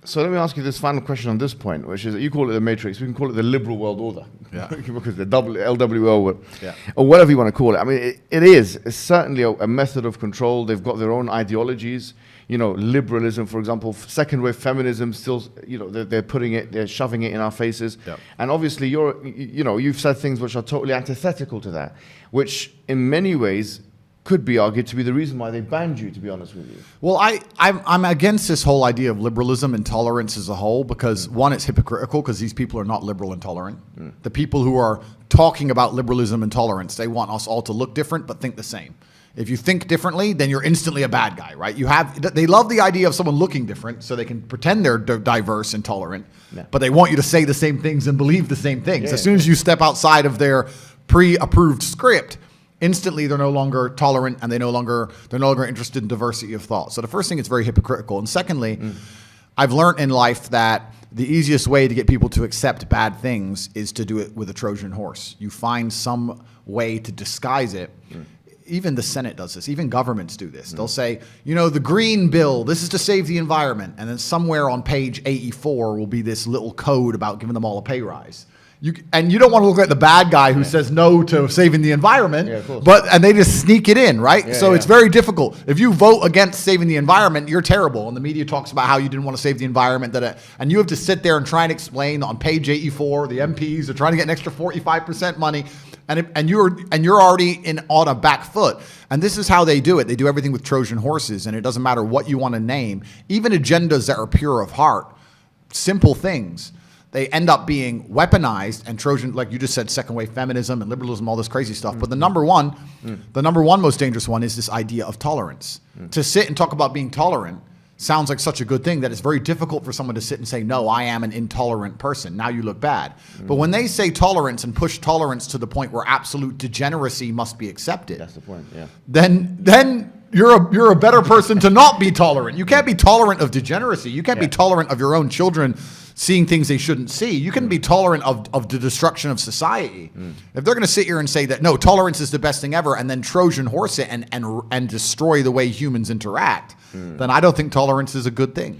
So let me ask you this final question on this point, which is, you call it the matrix, we can call it the liberal world order. Yeah. Because the LWO, Yeah. or whatever you want to call it. I mean, it's certainly a method of control. They've got their own ideologies. You know, liberalism, for example, second wave feminism, still, you know, they're shoving it in our faces. Yeah. And obviously you've said things which are totally antithetical to that, which in many ways could be argued to be the reason why they banned you, to be honest with you. Well, I'm against this whole idea of liberalism and tolerance as a whole because, one, it's hypocritical because these people are not liberal and tolerant. The people who are talking about liberalism and tolerance, they want us all to look different but think the same. If you think differently, then you're instantly a bad guy, right? They love the idea of someone looking different so they can pretend they're diverse and tolerant, but they want you to say the same things and believe the same things. As soon as you step outside of their pre-approved script, instantly they're no longer tolerant and they're no longer interested in diversity of thought. So the first thing, it's very hypocritical. And secondly, I've learned in life that the easiest way to get people to accept bad things is to do it with a Trojan horse. You find some way to disguise it. Even the Senate does this. Even governments do this. They'll say, you know, the green bill, this is to save the environment. And then somewhere on page 84 will be this little code about giving them all a pay rise. And you don't want to look at the bad guy who says no to saving the environment, and they just sneak it in, right? So it's very difficult. If you vote against saving the environment, you're terrible. And the media talks about how you didn't want to save the environment, and you have to sit there and try and explain on page 84, the MPs are trying to get an extra 45% money, and you're already on a back foot. And this is how they do it. They do everything with Trojan horses, and it doesn't matter what you want to name, even agendas that are pure of heart, simple things. They end up being weaponized and Trojan, like you just said, second wave feminism and liberalism, all this crazy stuff. But the number one most dangerous one is this idea of tolerance. To sit and talk about being tolerant sounds like such a good thing that it's very difficult for someone to sit and say, no, I am an intolerant person. Now you look bad. But when they say tolerance and push tolerance to the point where absolute degeneracy must be accepted, that's the point, yeah. Then you're a better person to not be tolerant. You can't be tolerant of degeneracy. You can't be tolerant of your own children seeing things they shouldn't see. You can be tolerant of the destruction of society. If they're going to sit here and say that, no, tolerance is the best thing ever, and then Trojan horse it and destroy the way humans interact, then I don't think tolerance is a good thing.